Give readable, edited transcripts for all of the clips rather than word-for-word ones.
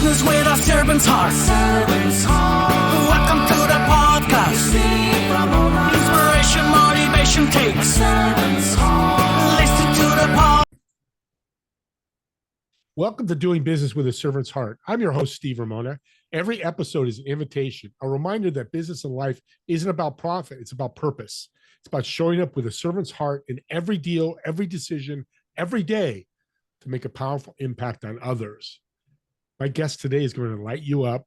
business with a servant's heart. Welcome to the podcast. Steve Ramona. Inspiration, motivation takes. Listen to the pod. Welcome to Doing Business with a Servant's Heart. I'm your host, Steve Ramona. Every episode is an invitation, a reminder that business and life isn't about profit, it's about purpose. It's about showing up with a servant's heart in every deal, every decision, every day to make a powerful impact on others. My guest today is going to light you up.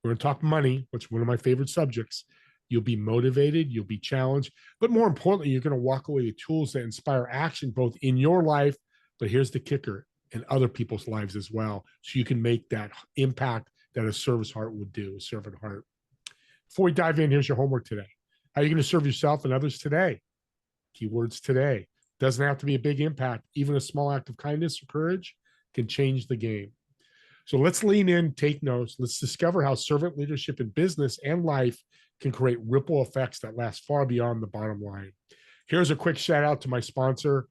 We're going to talk money, which is one of my favorite subjects. You'll be motivated, you'll be challenged, but more importantly, you're going to walk away with tools that inspire action both in your life, but here's the kicker, in other people's lives as well, so you can make that impact that a service heart would do, a servant heart. Before we dive in, here's your homework today. How are you going to serve yourself and others today? Keywords today. Doesn't have to be a big impact. Even a small act of kindness or courage can change the game. So let's lean in, take notes. Let's discover how servant leadership in business and life can create ripple effects that last far beyond the bottom line. Here's a quick shout out to my sponsor,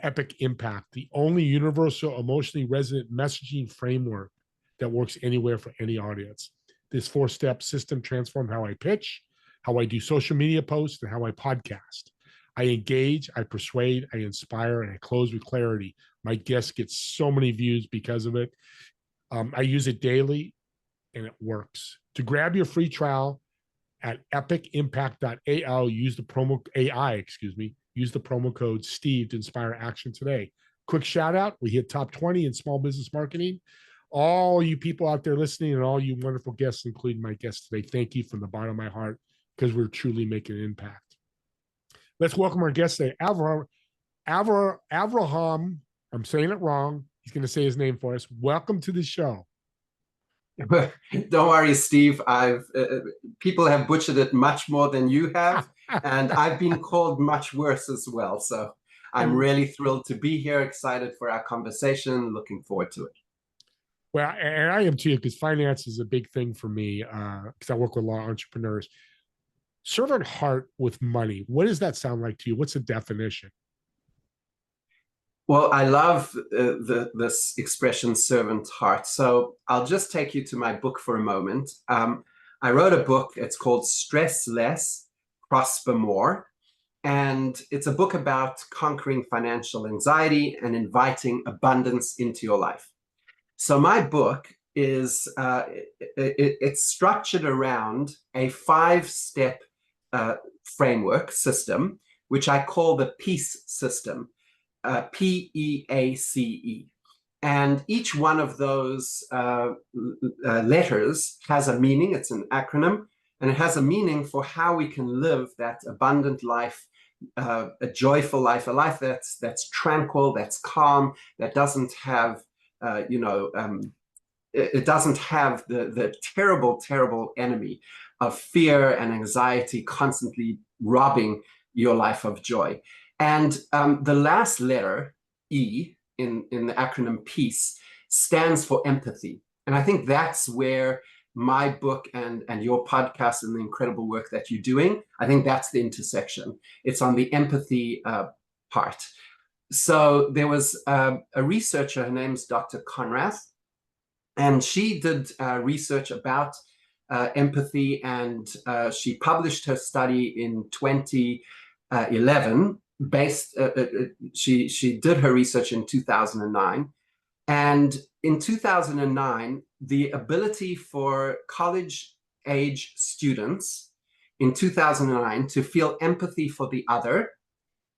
Epic Impact, the only universal emotionally resonant messaging framework that works anywhere for any audience. This 4-step system transformed how I pitch, how I do social media posts, and how I podcast. I engage, I persuade, I inspire, and I close with clarity. My guests get so many views because of it. I use it daily, and it works. To grab your free trial at epicimpact.ai, use the promo code Steve to inspire action today. Quick shout out. We hit top 20 in small business marketing. All you people out there listening and all you wonderful guests, including my guest today, thank you from the bottom of my heart because we're truly making an impact. Let's welcome our guest today, Avrohom. I'm saying it wrong. He's going to say his name for us. Welcome to the show. Don't worry, Steve. People have butchered it much more than you have, and I've been called much worse as well. So I'm really thrilled to be here, excited for our conversation, looking forward to it. Well, and I am too, because finance is a big thing for me, because I work with a lot of entrepreneurs. Servant heart with money. What does that sound like to you? What's the definition? Well, I love this expression, servant heart. So I'll just take you to my book for a moment. I wrote a book. It's called Stress Less, Prosper More. And it's a book about conquering financial anxiety and inviting abundance into your life. So my book is, it's structured around a 5-step framework system, which I call the PEACE system. PEACE. And each one of those letters has a meaning. It's an acronym, and it has a meaning for how we can live that abundant life, a joyful life, a life that's tranquil, that's calm, that doesn't have, it doesn't have the terrible enemy of fear and anxiety constantly robbing your life of joy. And the last letter, E, in the acronym PEACE, stands for empathy. And I think that's where my book and your podcast and the incredible work that you're doing, I think that's the intersection. It's on the empathy part. So there was a researcher, her name's Dr. Conrath, and she did research about empathy, and she published her study in 2011. She did her research in 2009, and in 2009 the ability for college age students in 2009 to feel empathy for the other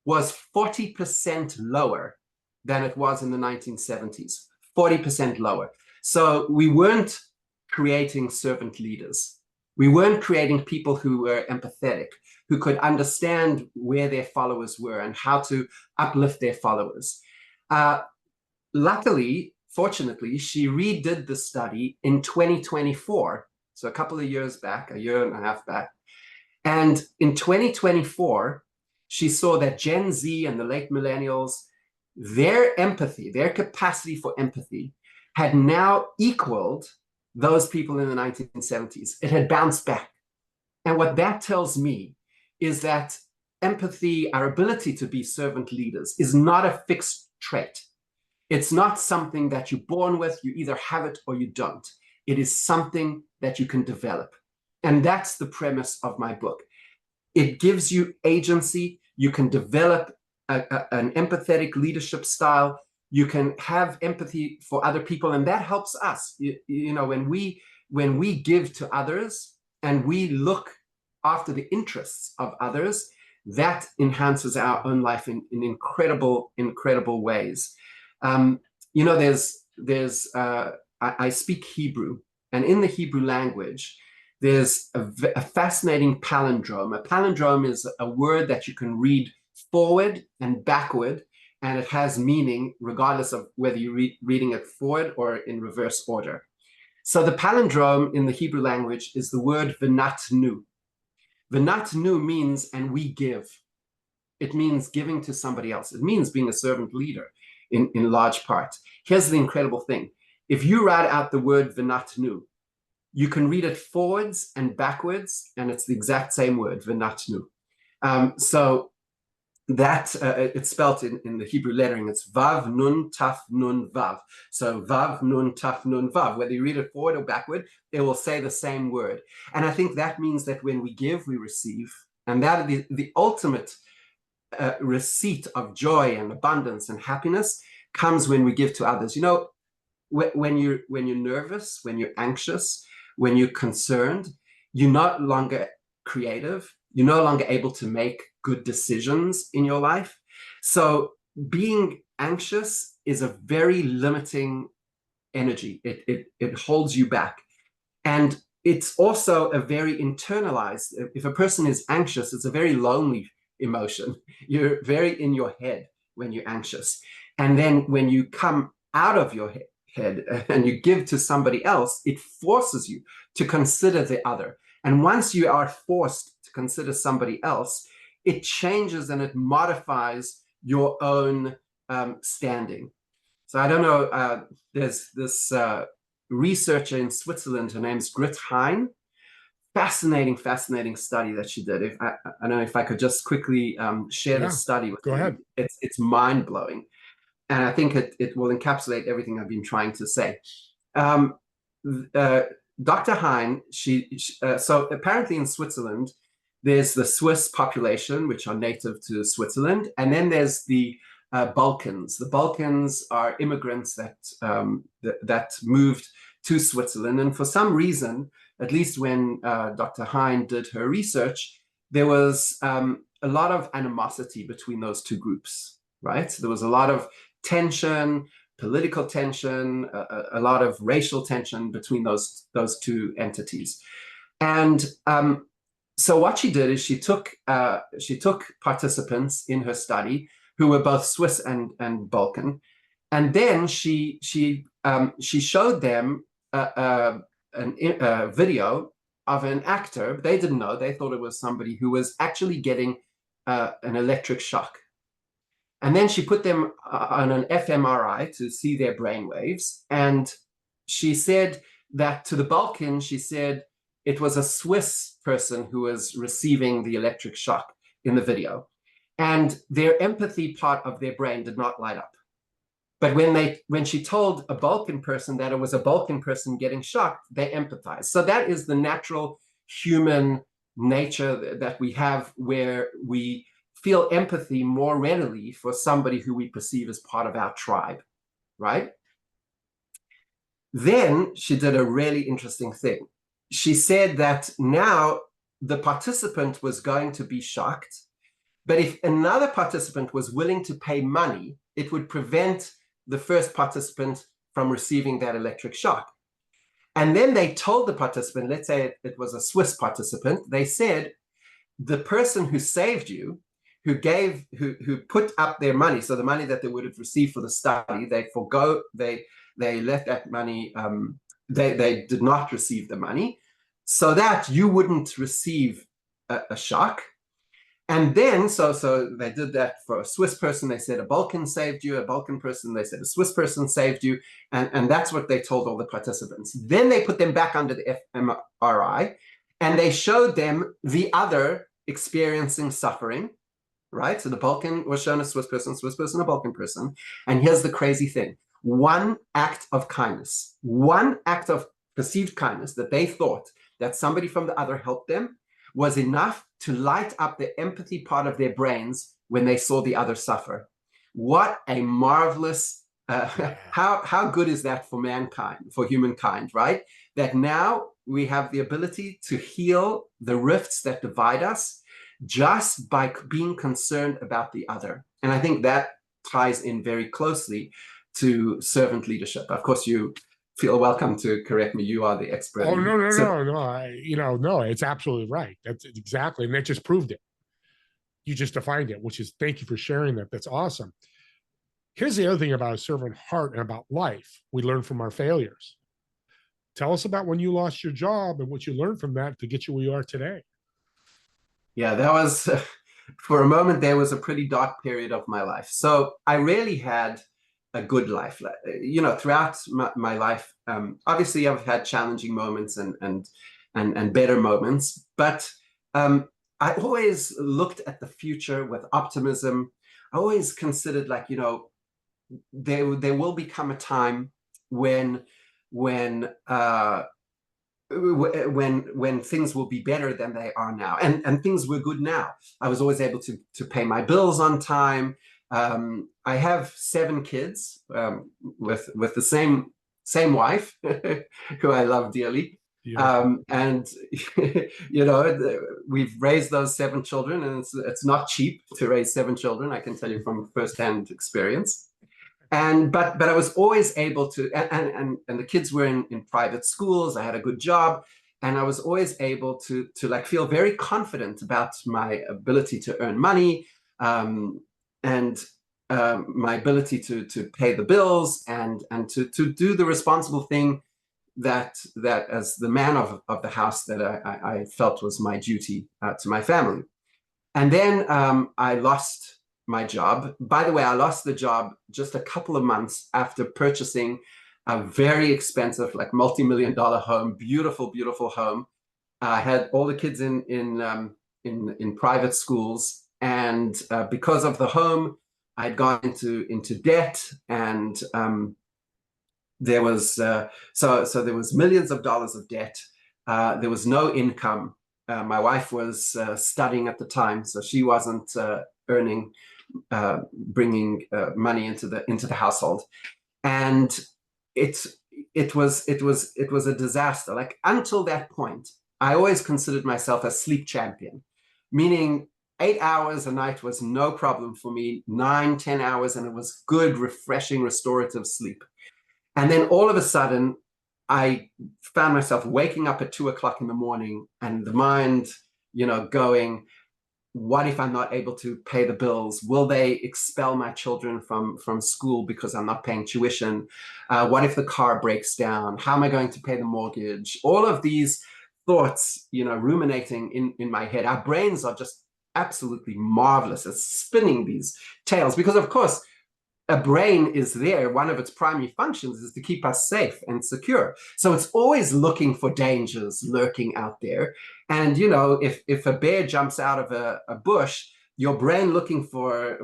was 40% lower than it was in the 1970s. 40% lower. So we weren't creating servant leaders. We weren't creating people who were empathetic, who could understand where their followers were and how to uplift their followers. Luckily, fortunately, she redid the study in 2024, so a couple of years back, a year and a half back. And in 2024, she saw that Gen Z and the late millennials, their empathy, their capacity for empathy had now equaled those people in the 1970s. It had bounced back. And what that tells me is that empathy, our ability to be servant leaders, is not a fixed trait. It's not something that you're born with. You either have it or you don't. It is something that you can develop. And that's the premise of my book. It gives you agency. You can develop an empathetic leadership style. You can have empathy for other people, and that helps us. You know, when we give to others and we look after the interests of others, that enhances our own life in incredible ways. You know, I speak Hebrew, and in the Hebrew language, there's a fascinating palindrome. A palindrome is a word that you can read forward and backward, and it has meaning regardless of whether you're reading it forward or in reverse order. So the palindrome in the Hebrew language is the word v'natnu. V'natnu means, and we give. It means giving to somebody else. It means being a servant leader in large part. Here's the incredible thing. If you write out the word v'natnu, you can read it forwards and backwards, and it's the exact same word, v'natnu. So that it's spelled in the Hebrew lettering. It's vav nun taf nun vav. So vav nun taf nun vav. Whether you read it forward or backward, it will say the same word. And I think that means that when we give, we receive, and that the ultimate receipt of joy and abundance and happiness comes when we give to others. You know, when you're nervous, when you're anxious, when you're concerned, you're no longer creative. You're no longer able to make good decisions in your life. So being anxious is a very limiting energy. It holds you back. And it's also a very internalized, if a person is anxious, it's a very lonely emotion. You're very in your head when you're anxious. And then when you come out of your head and you give to somebody else, it forces you to consider the other. And once you are forced to consider somebody else, it changes and it modifies your own standing. So I don't know, there's this researcher in Switzerland, her name's Grit Hein. Fascinating study that she did. I don't know if I could just quickly share the study with you. Go ahead. It's mind-blowing. And I think it will encapsulate everything I've been trying to say. Dr. Hein, so apparently in Switzerland, there's the Swiss population, which are native to Switzerland, and then there's the Balkans. The Balkans are immigrants that moved to Switzerland, and for some reason, at least when Dr. Hein did her research, there was a lot of animosity between those two groups, right? So there was a lot of tension, political tension, a lot of racial tension between those two entities. And so what she did is she took participants in her study who were both Swiss and Balkan, and then she showed them a video of an actor. They didn't know. They thought it was somebody who was actually getting an electric shock. And then she put them on an fMRI to see their brain waves. And she said that to the Balkan, she said it was a Swiss person who was receiving the electric shock in the video. And their empathy part of their brain did not light up. But when she told a Balkan person that it was a Balkan person getting shocked, they empathized. So that is the natural human nature that we have, where we feel empathy more readily for somebody who we perceive as part of our tribe, right? Then she did a really interesting thing. She said that now the participant was going to be shocked, but if another participant was willing to pay money, it would prevent the first participant from receiving that electric shock. And then they told the participant, let's say it was a Swiss participant, they said, the person who saved you, who put up their money, so the money that they would have received for the study, they left that money, they did not receive the money, so that you wouldn't receive a shock. And then, so they did that for a Swiss person. They said a Balkan saved you. A Balkan person, they said a Swiss person saved you. And that's what they told all the participants. Then they put them back under the fMRI, and they showed them the other experiencing suffering, right? So the Balkan was shown a Swiss person, a Balkan person. And here's the crazy thing. One act of kindness, one act of perceived kindness, that they thought that somebody from the other helped them, was enough to light up the empathy part of their brains when they saw the other suffer. What a marvelous, how good is that for mankind, for humankind, right? That now we have the ability to heal the rifts that divide us just by being concerned about the other. And I think that ties in very closely to servant leadership. Of course, you feel welcome to correct me. You are the expert. Oh, no. It's absolutely right. That's exactly. And that just proved it. You just defined it, which is, thank you for sharing that. That's awesome. Here's the other thing about a servant heart and about life. We learn from our failures. Tell us about when you lost your job and what you learned from that to get you where you are today. Yeah, that was, for a moment, there was a pretty dark period of my life. So I really had a good life. Throughout my life, obviously I've had challenging moments and better moments, but I always looked at the future with optimism. I always considered, like, there will become a time when things will be better than they are now, and things were good now. I was always able to pay my bills on time. I have 7 kids with the same wife who I love dearly. And we've raised those 7 children, and it's not cheap to raise 7 children. I can tell you from firsthand experience. But I was always able to, and the kids were in private schools. I had a good job, and I was always able to like feel very confident about my ability to earn money, and my ability to pay the bills, and to do the responsible thing that as the man of the house that I felt was my duty to my family. And then I lost my job. By the way, I lost the job just a couple of months after purchasing a very expensive, like multi-million-dollar home, beautiful home. I had all the kids in private schools, and because of the home, I'd gone into debt, and there was so there was millions of dollars of debt. There was no income. My wife was studying at the time, so she wasn't earning, bringing money into the household, and it was a disaster. Like, until that point, I always considered myself a sleep champion, meaning 8 hours a night was no problem for me, 9, 10 hours, and it was good, refreshing, restorative sleep. And then all of a sudden, I found myself waking up at 2 o'clock in the morning, and the mind, going, what if I'm not able to pay the bills? Will they expel my children from school because I'm not paying tuition? What if the car breaks down? How am I going to pay the mortgage? All of these thoughts, ruminating in my head. Our brains are just absolutely marvelous at spinning these tales, because of course, a brain is there. One of its primary functions is to keep us safe and secure. So it's always looking for dangers lurking out there. And, if a bear jumps out of a bush, your brain looking for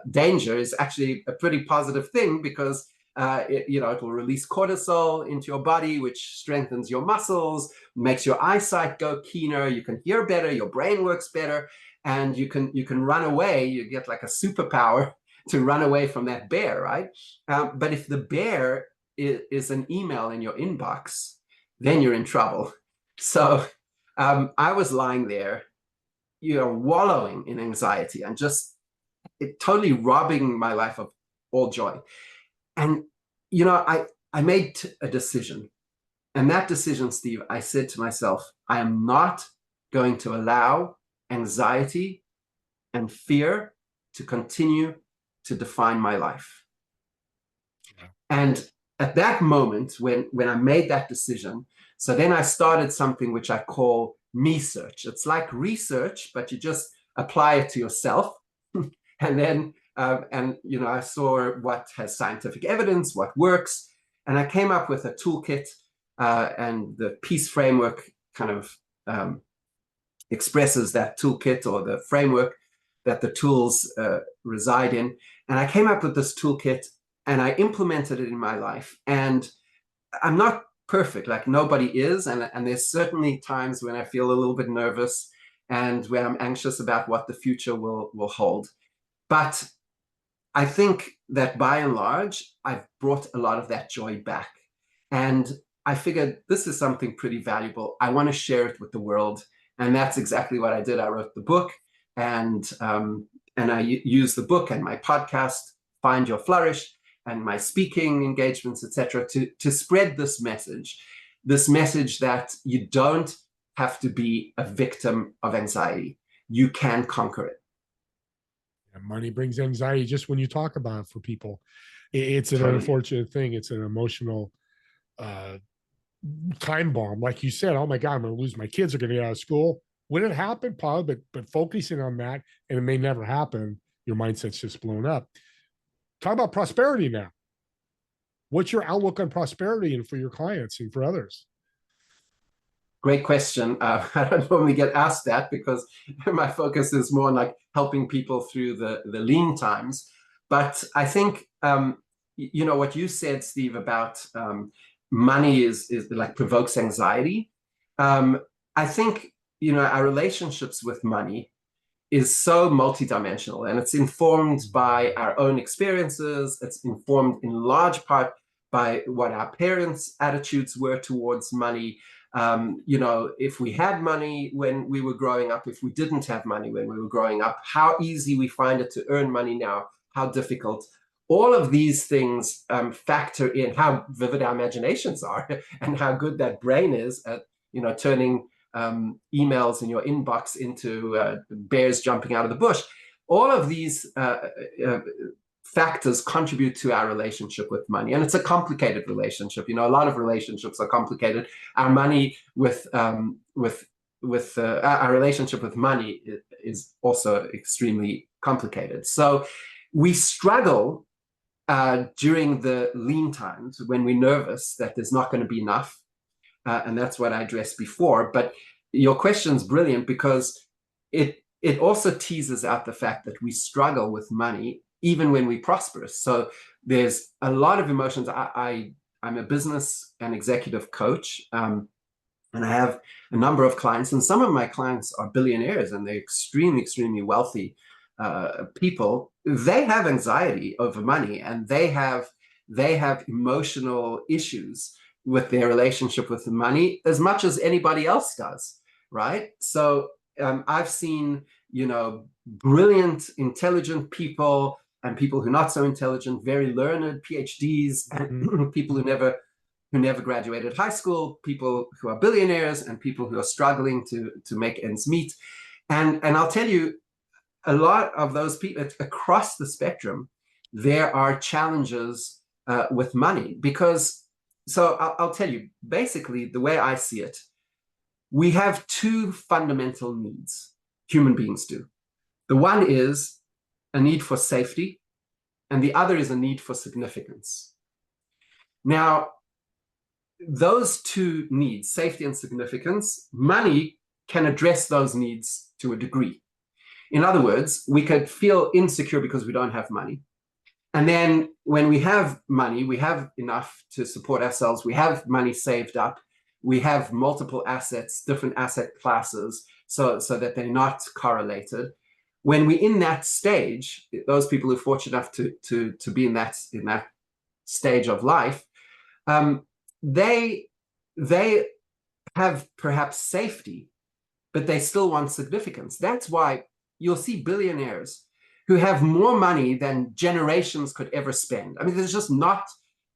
danger is actually a pretty positive thing, because it will release cortisol into your body, which strengthens your muscles, makes your eyesight go keener. You can hear better. Your brain works better, and you can run away. You get like a superpower to run away from that bear, right? But if the bear is an email in your inbox, then you're in trouble. So I was lying there, wallowing in anxiety and just totally robbing my life of all joy. And, I made a decision. And that decision, Steve, I said to myself, I am not going to allow anxiety and fear to continue to define my life. Yeah. And at that moment, when I made that decision, so then I started something which I call me search. It's like research, but you just apply it to yourself. And then, I saw what has scientific evidence, what works. And I came up with a toolkit, and the Peace Framework kind of expresses that toolkit, or the framework that the tools reside in. And I came up with this toolkit, and I implemented it in my life. And I'm not perfect, like nobody is, and there's certainly times when I feel a little bit nervous and where I'm anxious about what the future will hold. But I think that by and large, I've brought a lot of that joy back. And I figured this is something pretty valuable. I want to share it with the world. And that's exactly what I did. I wrote the book, and I used the book and my podcast, Find Your Flourish, and my speaking engagements, etc., to spread this message that you don't have to be a victim of anxiety. You can conquer it. And money brings anxiety just when you talk about it for people. It's an Totally. unfortunate thing. It's an emotional time bomb. Like you said, oh my God, I'm going to lose my kids, are going to get out of school. When it happened, probably, but focusing on that, and it may never happen, your mindset's just blown up. Talk about prosperity now. What's your outlook on prosperity and for your clients and for others? Great question. I don't normally get asked that because my focus is more on like helping people through the lean times. But I think, you know, what you said, Steve, about money is like provokes anxiety. I think, you know, our relationships with money is so multidimensional, and it's informed by our own experiences. It's informed in large part by what our parents' attitudes were towards money. You know, if we had money when we were growing up, if we didn't have money when we were growing up, how easy we find it to earn money now, how difficult. All of these things factor in how vivid our imaginations are and how good that brain is at, you know, turning emails in your inbox into bears jumping out of the bush. All of these factors contribute to our relationship with money, and it's a complicated relationship. You know, a lot of relationships are complicated. Our money with our relationship with money is also extremely complicated. So we struggle during the lean times when we're nervous that there's not going to be enough, and that's what I addressed before. But your question's brilliant because it also teases out the fact that we struggle with money even when we're prosperous. So there's a lot of emotions. I'm a business and executive coach, and I have a number of clients, and some of my clients are billionaires, and they're extremely, extremely wealthy people. They have anxiety over money, and they have emotional issues with their relationship with the money as much as anybody else does, right? So I've seen, you know, brilliant, intelligent people and people who are not so intelligent, very learned PhDs, and people who never graduated high school, people who are billionaires, and people who are struggling to make ends meet. And I'll tell you, a lot of those people across the spectrum, there are challenges with money. Because, so I'll tell you, basically, the way I see it, we have two fundamental needs, human beings do. The one is a need for safety, and the other is a need for significance. Now, those two needs, safety and significance, money can address those needs to a degree. In other words, we could feel insecure because we don't have money. And then when we have money, we have enough to support ourselves. We have money saved up. We have multiple assets, different asset classes, so that they're not correlated. When we're in that stage, those people who are fortunate enough to be in that stage of life, they have perhaps safety, but they still want significance. That's why you'll see billionaires who have more money than generations could ever spend. I mean, there's just not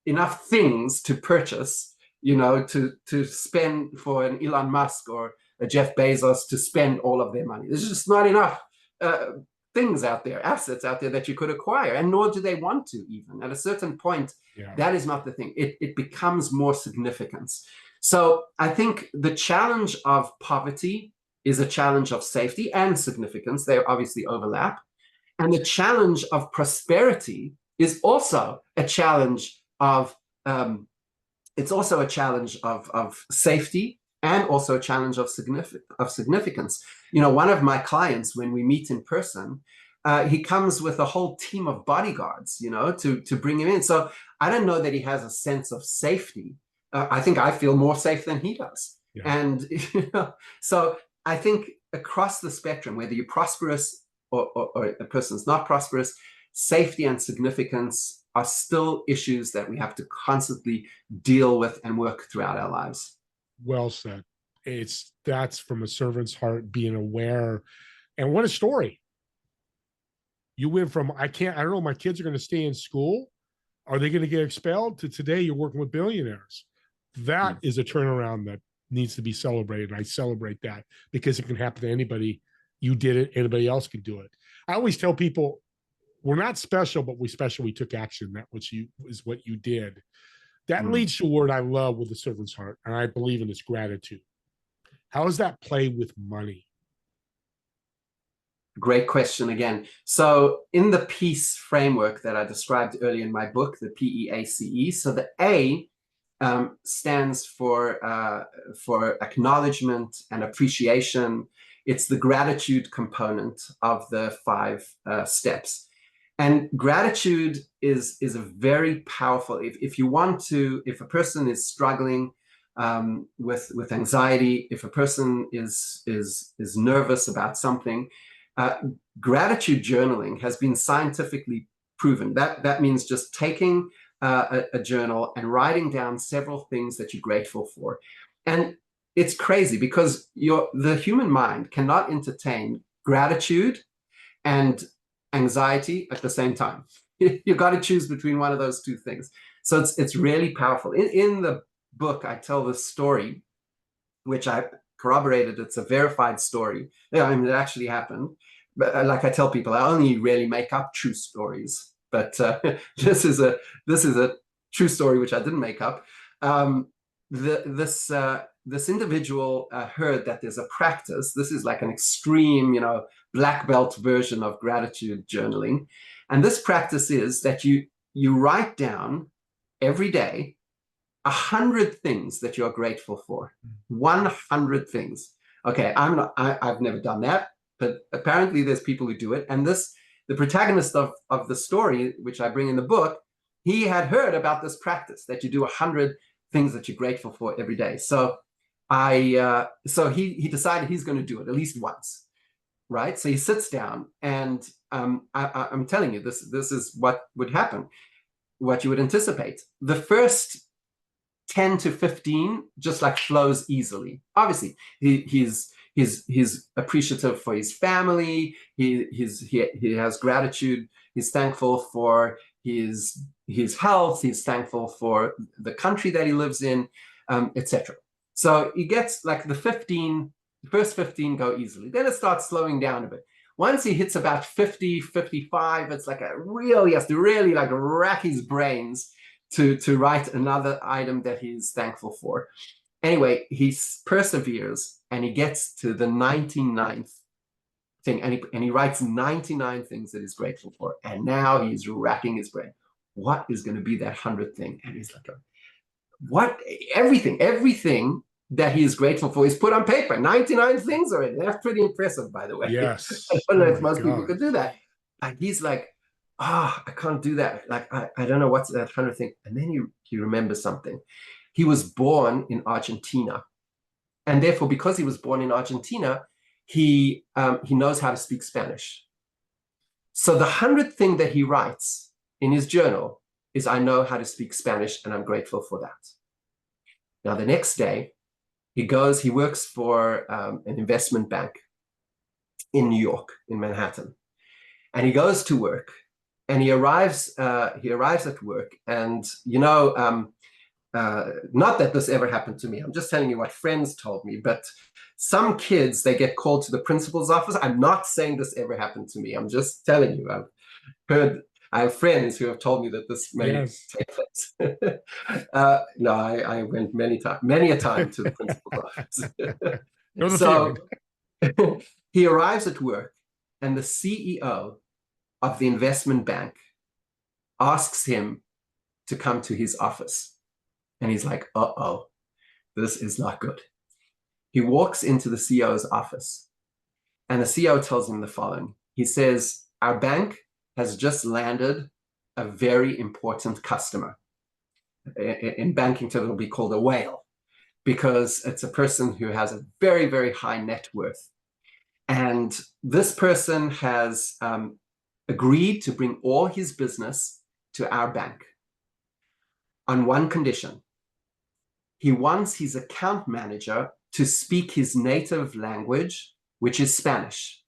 enough things to purchase, you know, to spend for an Elon Musk or a Jeff Bezos to spend all of their money. There's just not enough things out there, assets out there that you could acquire, and nor do they want to even. At a certain point, that is not the thing. It becomes more significance. So I think the challenge of poverty is a challenge of safety and significance. They obviously overlap. And the challenge of prosperity is also a challenge of, it's also a challenge of safety and also a challenge of significance. You know, one of my clients, when we meet in person, he comes with a whole team of bodyguards, you know, to bring him in. So I don't know that he has a sense of safety I think I feel more safe than he does. Yeah. And so I think across the spectrum, whether you're prosperous or a person's not prosperous, safety and significance are still issues that we have to constantly deal with and work throughout our lives. Well said. That's from a servant's heart, being aware. And what a story. You went from, I don't know, my kids are going to stay in school. Are they going to get expelled, to today you're working with billionaires? That is a turnaround that needs to be celebrated. I celebrate that because it can happen to anybody. You did it, anybody else can do it. I always tell people, we're not special, but we took action. That is what you did. That leads to a word I love with the servant's heart, and I believe in, this gratitude. How does that play with money? Great question again. So in the PEACE framework that I described earlier in my book, the PEACE, so the A stands for acknowledgement and appreciation. It's the gratitude component of the 5 steps. And gratitude is a very powerful, if a person is struggling with anxiety, if a person is nervous about something, gratitude journaling has been scientifically proven. That means just taking a journal and writing down several things that you're grateful for. And it's crazy because the human mind cannot entertain gratitude and anxiety at the same time. You've got to choose between one of those 2 things. So it's really powerful. In the book, I tell this story, which I corroborated. It's a verified story. I mean, it actually happened. But like I tell people, I only really make up true stories. But this is a true story which I didn't make up. This individual heard that there's a practice. This is like an extreme, black belt version of gratitude journaling. And this practice is that you write down every day 100 things that you're grateful for. 100 things. Okay, I've never done that, but apparently there's people who do it. And the protagonist of the story, which I bring in the book, he had heard about this practice that you do 100 things that you're grateful for every day. So he decided he's going to do it at least once, right? So he sits down, and I'm telling you, this is what would happen, what you would anticipate. The first 10 to 15 just like flows easily. Obviously, he's appreciative for his family. He has gratitude. He's thankful for his health. He's thankful for the country that he lives in, etc. So he gets like the first 15 go easily. Then it starts slowing down a bit. Once he hits about 50, 55, it's like he has to really like rack his brains to write another item that he's thankful for. Anyway, he perseveres and he gets to the 99th thing, and he writes 99 things that he's grateful for. And now he's racking his brain. What is going to be that 100th thing? And he's like, what? Everything that he is grateful for is put on paper. 99 things already. That's pretty impressive, by the way. Yes. I don't know if most people could do that. And he's like, I can't do that. Like, I don't know what's that 100th thing. And then he remembers something. He was born in Argentina. And therefore, because he was born in Argentina, he knows how to speak Spanish. So the 100th thing that he writes in his journal is, I know how to speak Spanish, and I'm grateful for that. Now, the next day, he works for an investment bank in New York, in Manhattan. And he goes to work, and he arrives at work, and not that this ever happened to me. I'm just telling you what friends told me. But some kids, they get called to the principal's office. I'm not saying this ever happened to me. I'm just telling you. I have friends who have told me that this may take place. No, I went many a time to the principal's office. So he arrives at work, and the CEO of the investment bank asks him to come to his office. And he's like, uh-oh, this is not good. He walks into the CEO's office, and the CEO tells him the following. He says, our bank has just landed a very important customer. in banking terms, it'll be called a whale, because it's a person who has a very, very high net worth. And this person has agreed to bring all his business to our bank on one condition. He wants his account manager to speak his native language, which is Spanish.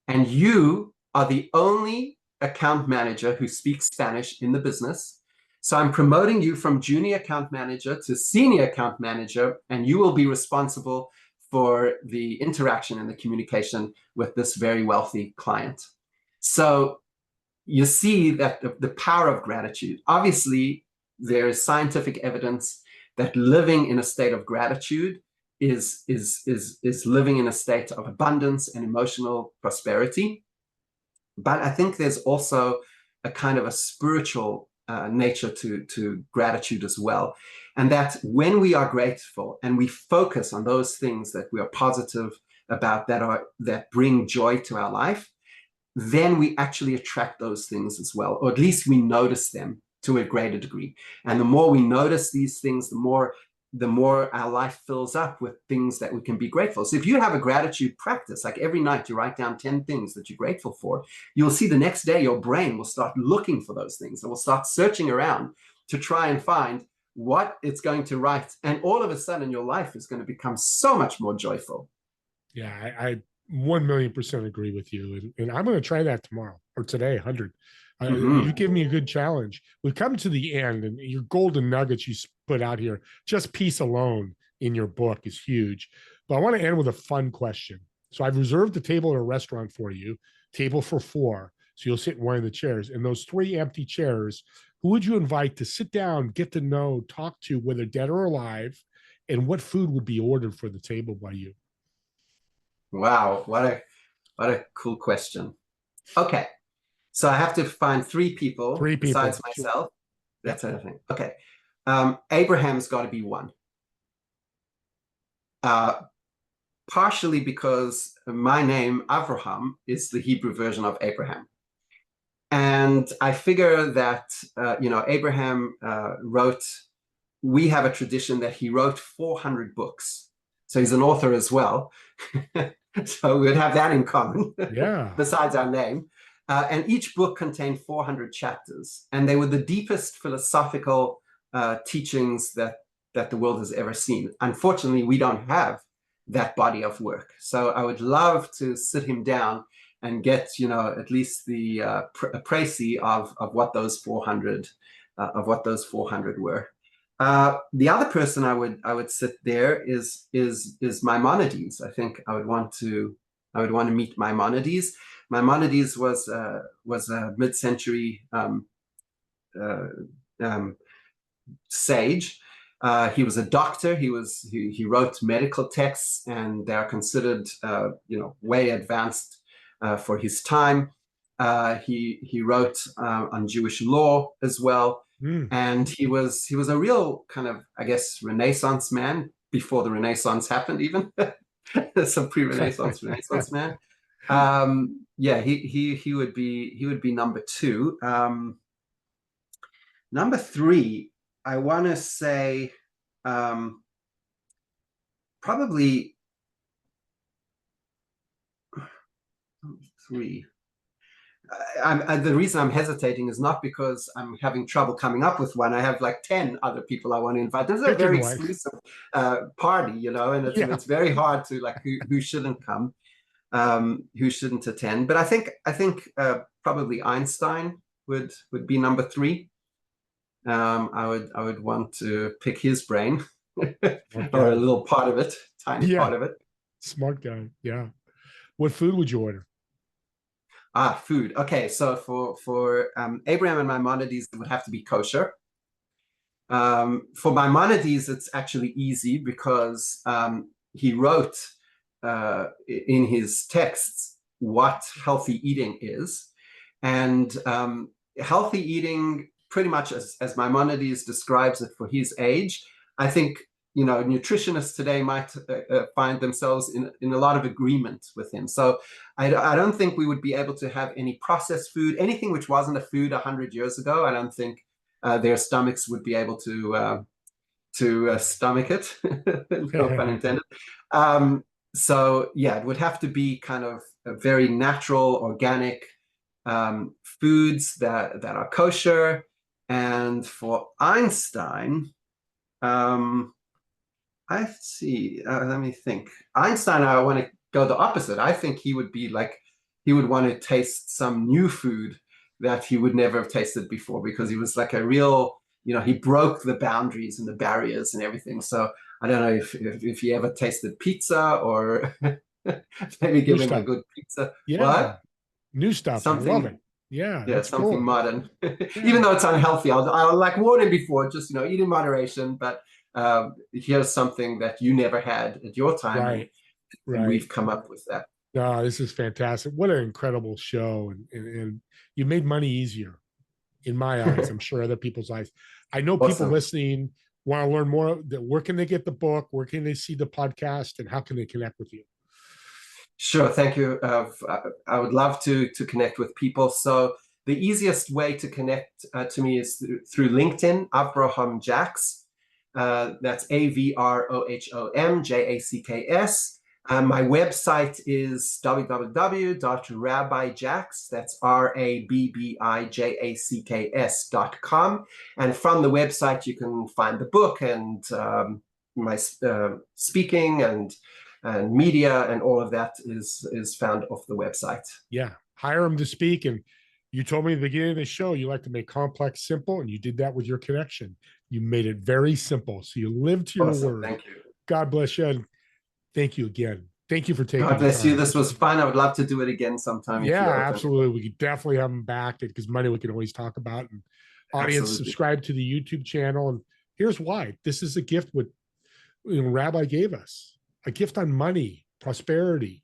And you are the only account manager who speaks Spanish in the business. So I'm promoting you from junior account manager to senior account manager, and you will be responsible for the interaction and the communication with this very wealthy client. So you see that the power of gratitude. Obviously, there is scientific evidence that living in a state of gratitude is living in a state of abundance and emotional prosperity. But I think there's also a kind of a spiritual nature to gratitude as well. And that when we are grateful and we focus on those things that we are positive about, that bring joy to our life, then we actually attract those things as well, or at least we notice them to a greater degree. And the more we notice these things, the more our life fills up with things that we can be grateful. So if you have a gratitude practice, like every night you write down 10 things that you're grateful for, you'll see the next day your brain will start looking for those things and will start searching around to try and find what it's going to write. And all of a sudden your life is going to become so much more joyful. Yeah, I 1,000,000% agree with you. And I'm going to try that tomorrow or today, 100. You give me a good challenge. We've come to the end, and your golden nuggets you put out here, just peace alone in your book is huge. But I want to end with a fun question. So I've reserved a table at a restaurant for you, table for 4. So you'll sit in one of the chairs. And those 3 empty chairs, who would you invite to sit down, get to know, talk to, whether dead or alive, and what food would be ordered for the table by you? Wow, what a cool question. Okay. So I have to find 3 people, besides myself. That's anything. Okay. Abraham's got to be one. Partially because my name, Avrohom, is the Hebrew version of Abraham. And I figure that, Abraham we have a tradition that he wrote 400 books. So he's an author as well. So we'd have that in common, besides our name. And each book contained 400 chapters, and they were the deepest philosophical teachings that the world has ever seen. Unfortunately, we don't have that body of work. So I would love to sit him down and get, at least the précis of what those 400 were. The other person I would sit there is Maimonides. I think I would want to meet Maimonides. Maimonides was a mid-century sage. He was a doctor. He wrote medical texts, and they are considered way advanced for his time. He wrote on Jewish law as well. And he was a real kind of, I guess, Renaissance man before the Renaissance happened, even. Some pre-Renaissance Renaissance man. He would be number 2. Number 3, I want to say probably 3. The reason I'm hesitating is not because I'm having trouble coming up with one. I have like 10 other people I want to invite. This is a very exclusive party, and it's very hard to like who shouldn't come, who shouldn't attend. But I think probably Einstein would be number 3. I would want to pick his brain or a little part of it, tiny part of it. Smart guy. Yeah. What food would you order? Food. Okay, so for Abraham and Maimonides, it would have to be kosher. For Maimonides, it's actually easy because he wrote in his texts what healthy eating is. And healthy eating, pretty much as Maimonides describes it for his age, I think nutritionists today might find themselves in a lot of agreement with him. So I don't think we would be able to have any processed food, anything which wasn't a food 100 years ago. I don't think their stomachs would be able to stomach it, no pun intended. So yeah, it would have to be kind of a very natural, organic foods that are kosher. And for Einstein, I see. Let me think. Einstein, I want to go the opposite. I think he would be like, he would want to taste some new food that he would never have tasted before, because he was like a real, he broke the boundaries and the barriers and everything. So I don't know if he ever tasted pizza, or maybe give him a good pizza. Yeah. What? New stuff. Something, I love it. Yeah. yeah, That's something cool. modern. Even though it's unhealthy, I'll like warn him before, just eat in moderation. But here's something that you never had at your time, Right. and we've come up with that. No, this is fantastic. What an incredible show. And you made money easier in my eyes. I'm sure other people's eyes. I know people Awesome. listening want to learn more. Where can they get the book? Where can they see the podcast? And how can they connect with you? Sure. Thank you. I would love to connect with people. So the easiest way to connect to me is through LinkedIn, Avrohom Jacks. That's Avrohom Jacks. My website is www.rabbijacks, that's RABBIJACKS.com. And from the website, you can find the book and my speaking and media, and all of that is found off the website. Yeah. Hire them to speak. And you told me at the beginning of the show, you like to make complex simple, and you did that with your connection. You made it very simple. So you lived to your word. Thank you. God bless you. And thank you again. Thank you for taking God bless you. This was fun. I would love to do it again sometime. Yeah, absolutely. We could definitely have them back, because money we can always talk about. And audience, subscribe to the YouTube channel. And here's why. This is a gift what Rabbi gave us, a gift on money, prosperity,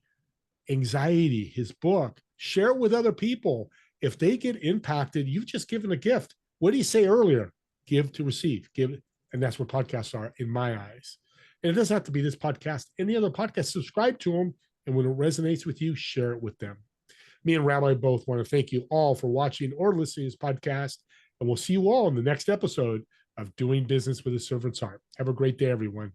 anxiety, his book. Share it with other people. If they get impacted, you've just given a gift. What did he say earlier? Give to receive. Give. And that's what podcasts are in my eyes. And it doesn't have to be this podcast. Any other podcast, subscribe to them. And when it resonates with you, share it with them. Me and Rabbi both want to thank you all for watching or listening to this podcast. And we'll see you all in the next episode of Doing Business with a Servant's Heart. Have a great day, everyone.